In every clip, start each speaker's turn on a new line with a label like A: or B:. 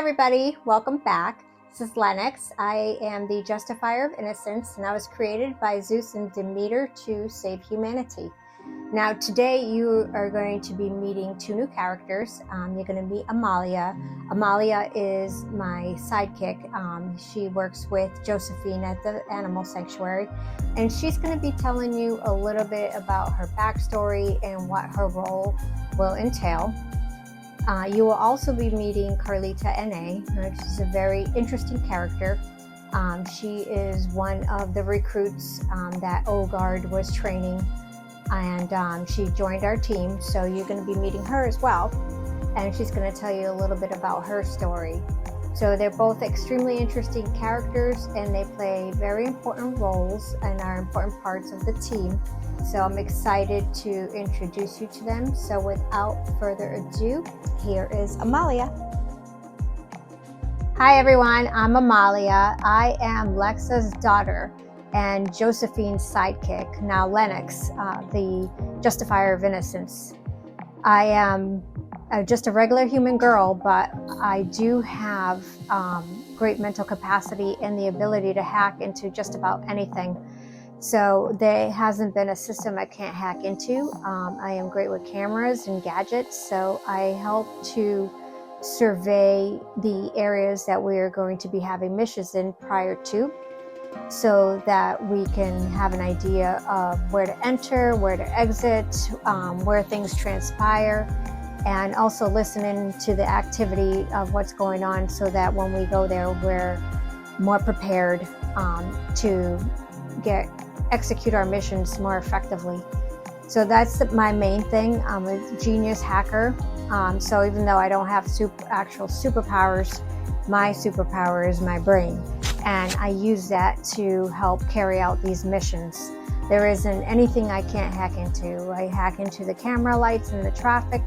A: everybody, welcome back. This is Lenox. I am the Justifier of Innocence, and I was created by Zeus and Demeter to save humanity. Now today you are going to be meeting two new characters. You're going to meet Amalia. Amalia is my sidekick. She works with Josephine at the animal sanctuary, and she's going to be telling you a little bit about her backstory and what her role will entail. You will also be meeting Karlitla Enae, which is a very interesting character. She is one of the recruits that Olgard was training, and she joined our team, so you're going to be meeting her as well, and she's going to tell you a little bit about her story. So they're both extremely interesting characters, and they play very important roles and are important parts of the team. So I'm excited to introduce you to them. So without further ado, here is Amalia. Hi everyone, I'm Amalia. I am Lexa's daughter and Josephine's sidekick, now Lenox, the Justifier of Innocence. I am just a regular human girl, but I do have great mental capacity and the ability to hack into just about anything. So there hasn't been a system I can't hack into. I am great with cameras and gadgets, so I help to survey the areas that we are going to be having missions in prior to, so that we can have an idea of where to enter, where to exit, where things transpire, and also listening to the activity of what's going on, so that when we go there, we're more prepared to execute our missions more effectively. So that's my main thing. I'm a genius hacker. So even though I don't have actual superpowers, my superpower is my brain. And I use that to help carry out these missions. There isn't anything I can't hack into. I hack into the camera lights and the traffic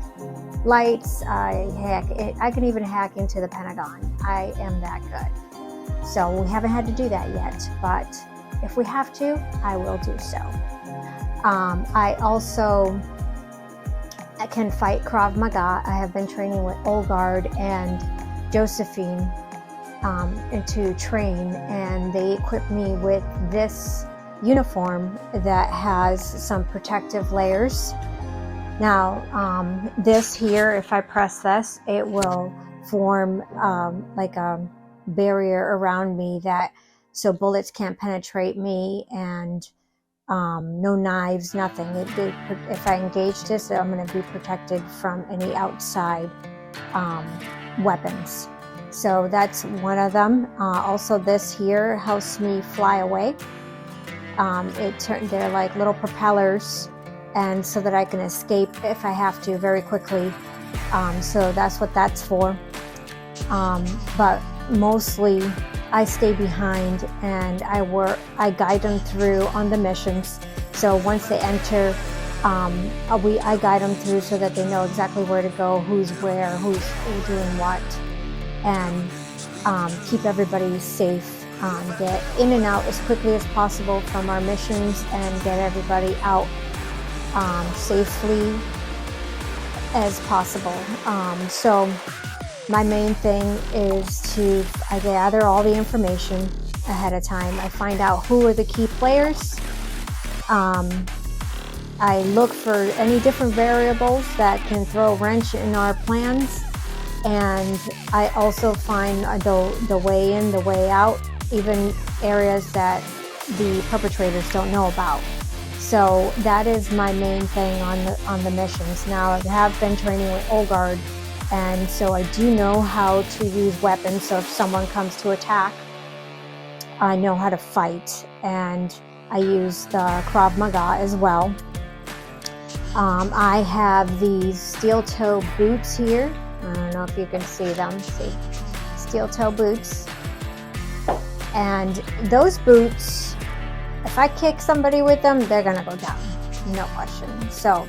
A: lights. I can even hack into the Pentagon. I am that good. So we haven't had to do that yet, but if we have to, I will do so. I can fight Krav Maga. I have been training with Olgard and Josephine to train, and they equipped me with this uniform that has some protective layers. Now, this here, if I press this, it will form like a barrier around me so bullets can't penetrate me, and no knives, nothing. If I engage this, I'm going to be protected from any outside weapons. So that's one of them. Also, this here helps me fly away. They're like little propellers, and so that I can escape if I have to very quickly. So that's what that's for. But mostly, I stay behind and I guide them through on the missions. So once they enter, I guide them through so that they know exactly where to go, who's where, who's doing what, and keep everybody safe. Get in and out as quickly as possible from our missions and get everybody out safely as possible. So my main thing is I gather all the information ahead of time. I find out who are the key players. I look for any different variables that can throw a wrench in our plans. And I also find the way in, the way out, even areas that the perpetrators don't know about. So that is my main thing on the missions. Now, I have been training with Olgard, and so I do know how to use weapons. So if someone comes to attack, I know how to fight, and I use the Krav Maga as well. I have these steel toe boots here. I don't know if you can see them. See, steel toe boots. And those boots, if I kick somebody with them, they're gonna go down, no question. So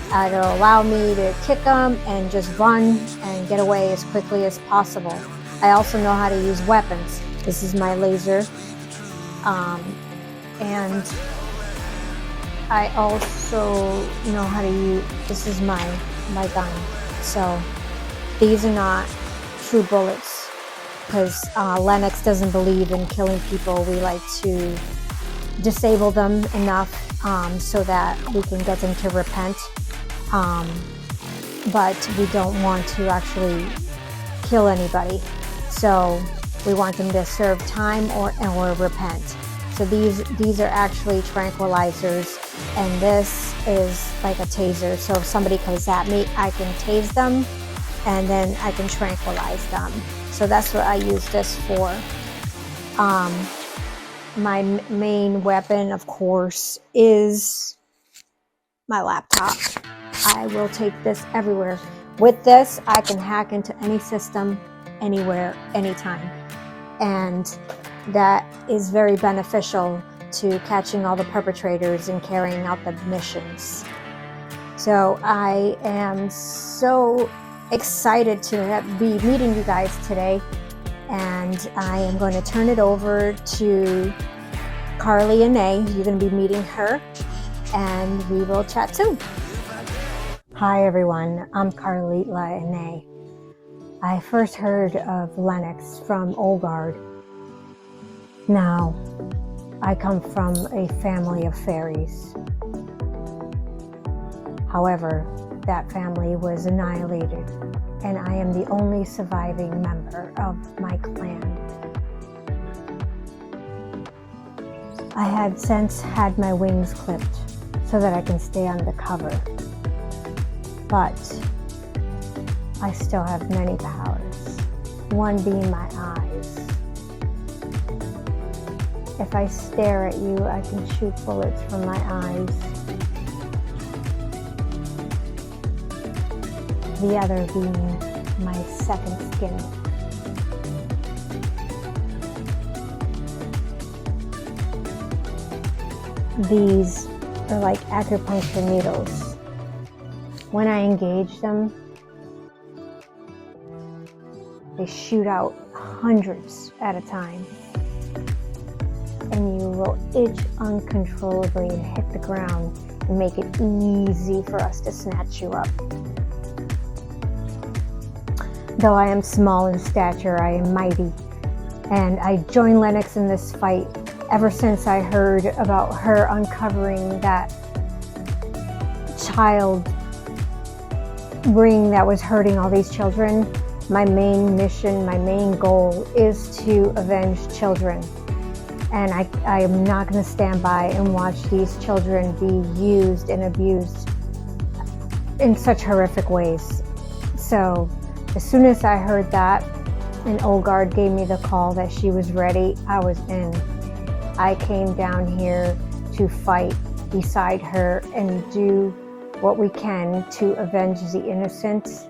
A: it'll allow me to kick them and just run and get away as quickly as possible. I also know how to use weapons. This is my laser. And I also know how to use, this is my gun. So these are not true bullets. because Lenox doesn't believe in killing people. We like to disable them enough so that we can get them to repent. But we don't want to actually kill anybody. So we want them to serve time or repent. So these are actually tranquilizers, and this is like a taser. So if somebody comes at me, I can tase them and then I can tranquilize them. So that's what I use this for. My main weapon, of course, is my laptop. I will take this everywhere. With this, I can hack into any system, anywhere, anytime. And that is very beneficial to catching all the perpetrators and carrying out the missions. So I am so excited to be meeting you guys today. And I am going to turn it over to Enae. You're going to be meeting her, and we will chat soon. Hi everyone, I'm Karlitla Enae. I first heard of Lenox from Olgard. Now, I come from a family of fairies. However, that family was annihilated, and I am the only surviving member of my clan. I had since had my wings clipped so that I can stay undercover. But I still have many powers, one being my eyes. If I stare at you, I can shoot bullets from my eyes. The other being my second skin. These are like acupuncture needles. When I engage them, they shoot out hundreds at a time. And you will itch uncontrollably and hit the ground and make it easy for us to snatch you up. Though I am small in stature, I am mighty. And I joined Lenox in this fight ever since I heard about her uncovering that child ring that was hurting all these children. My main mission, my main goal is to avenge children. And I am not going to stand by and watch these children be used and abused in such horrific ways. So as soon as I heard that, and Olgard gave me the call that she was ready, I was in. I came down here to fight beside her and do what we can to avenge the innocent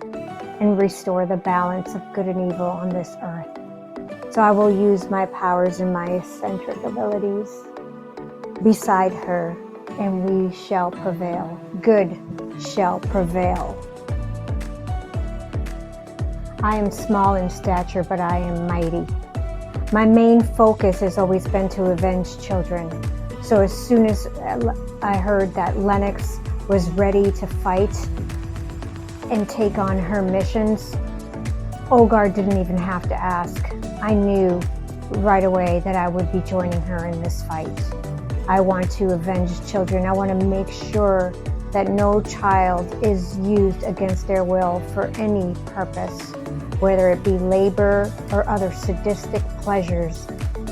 A: and restore the balance of good and evil on this earth. So I will use my powers and my eccentric abilities beside her, and we shall prevail. Good shall prevail. I am small in stature, but I am mighty. My main focus has always been to avenge children. So as soon as I heard that Lenox was ready to fight and take on her missions, Olgard didn't even have to ask. I knew right away that I would be joining her in this fight. I want to avenge children. I want to make sure that no child is used against their will for any purpose, whether it be labor or other sadistic pleasures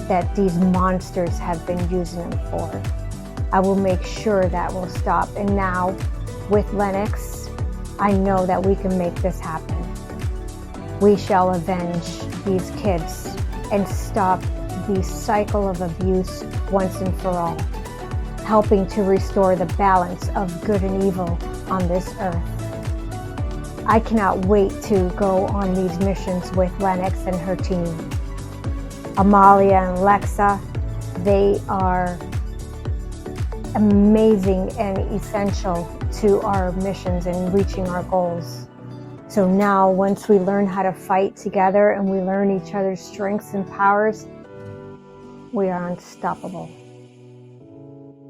A: that these monsters have been using them for. I will make sure that will stop. And now with Lenox, I know that we can make this happen. We shall avenge these kids and stop the cycle of abuse once and for all, helping to restore the balance of good and evil on this earth. I cannot wait to go on these missions with Lenox and her team. Amalia and Lexa, they are amazing and essential to our missions and reaching our goals. So now, once we learn how to fight together and we learn each other's strengths and powers, we are unstoppable.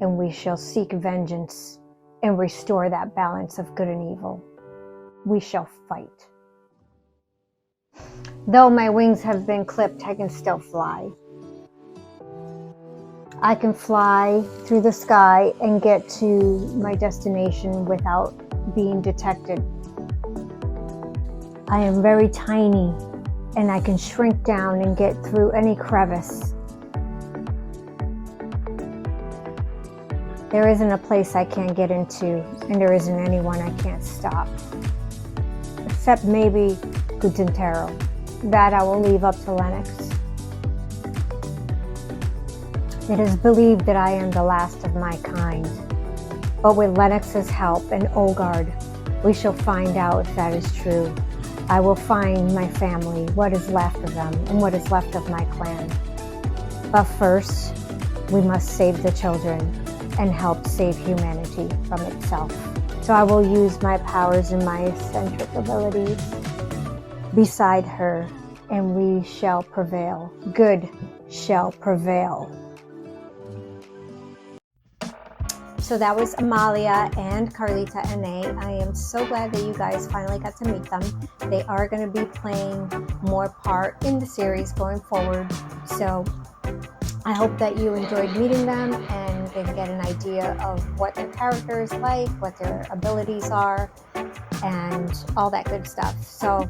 A: And we shall seek vengeance and restore that balance of good and evil. We shall fight. Though my wings have been clipped, I can still fly. I can fly through the sky and get to my destination without being detected. I am very tiny and I can shrink down and get through any crevice. There isn't a place I can't get into, and there isn't anyone I can't stop. Except maybe Demeter. That I will leave up to Lenox. It is believed that I am the last of my kind, but with Lenox's help and Ogard, we shall find out if that is true. I will find my family, what is left of them, and what is left of my clan. But first, we must save the children and help save humanity from itself. So I will use my powers and my eccentric abilities beside her, and we shall prevail. Good shall prevail. So that was Amalia and Karlitla Enae. I am so glad that you guys finally got to meet them. They are going to be playing more part in the series going forward. So I hope that you enjoyed meeting them and can get an idea of what their character is like, what their abilities are, and all that good stuff. So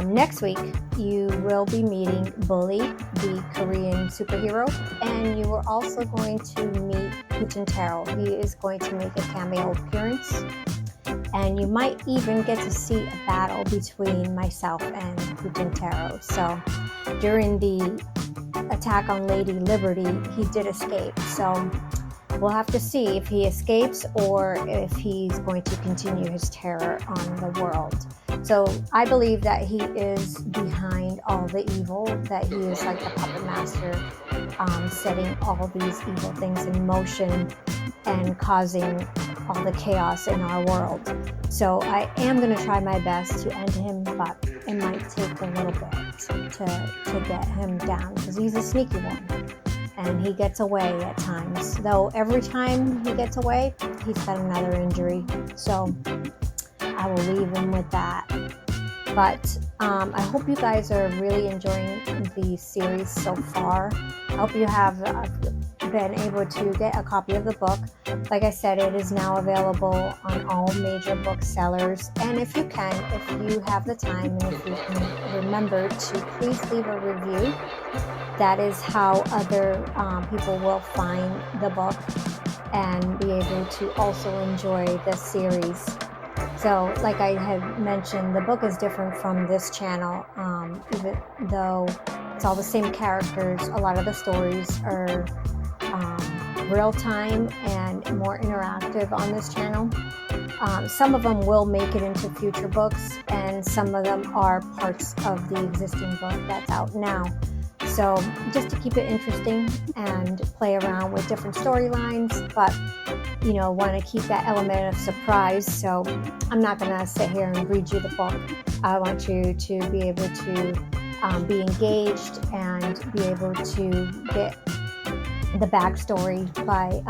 A: next week, you will be meeting Bully, the Korean superhero, and you are also going to meet Demeter. He is going to make a cameo appearance, and you might even get to see a battle between myself and Demeter. So during the attack on Lady Liberty, he did escape. So we'll have to see if he escapes or if he's going to continue his terror on the world. So I believe that he is behind all the evil, that he is like the puppet master, setting all these evil things in motion and causing all the chaos in our world. So I am going to try my best to end him, but it might take a little bit to get him down, because he's a sneaky one. And he gets away at times. Though every time he gets away, he's got another injury. So I will leave him with that. But I hope you guys are really enjoying the series so far. I hope you have been able to get a copy of the book. Like I said, it is now available on all major booksellers. And if you can, if you have the time, and if you can remember to please leave a review. That is how other people will find the book and be able to also enjoy the series. So like I had mentioned, the book is different from this channel, even though it's all the same characters. A lot of the stories are real time and more interactive on this channel. Some of them will make it into future books, and some of them are parts of the existing book that's out now. So just to keep it interesting and play around with different storylines, but you know, want to keep that element of surprise. So I'm not going to sit here and read you the book. I want you to be able to be engaged and be able to get the backstory by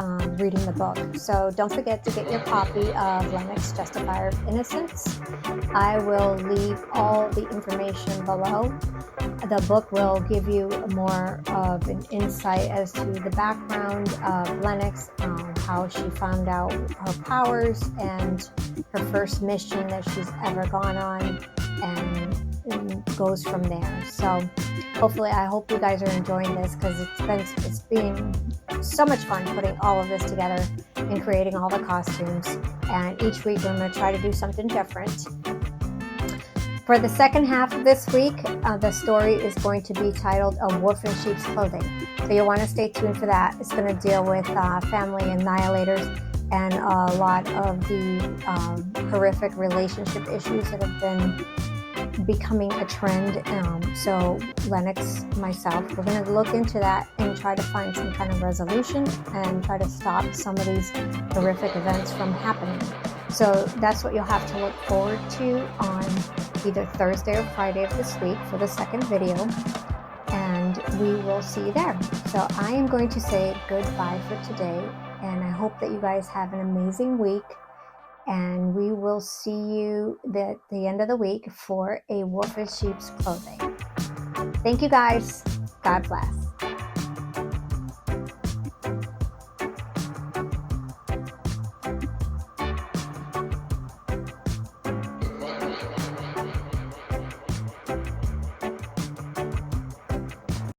A: reading the book. So don't forget to get your copy of Lenox Justifier of Innocence. I will leave all the information below. The book will give you more of an insight as to the background of Lenox, how she found out her powers, and her first mission that she's ever gone on, and goes from there. So hopefully, I hope you guys are enjoying this, because it's been so much fun putting all of this together and creating all the costumes. And each week I'm going to try to do something different. For the second half of this week, the story is going to be titled A Wolf in Sheep's Clothing. So you'll want to stay tuned for that. It's going to deal with family annihilators and a lot of the horrific relationship issues that have been becoming a trend. So Lenox, myself, we're going to look into that and try to find some kind of resolution and try to stop some of these horrific events from happening. So that's what you'll have to look forward to on either Thursday or Friday of this week for the second video, and we will see you there. So I am going to say goodbye for today, and I hope that you guys have an amazing week, And we will see you at the end of the week for a Wolf in Sheep's Clothing. Thank you guys. God bless.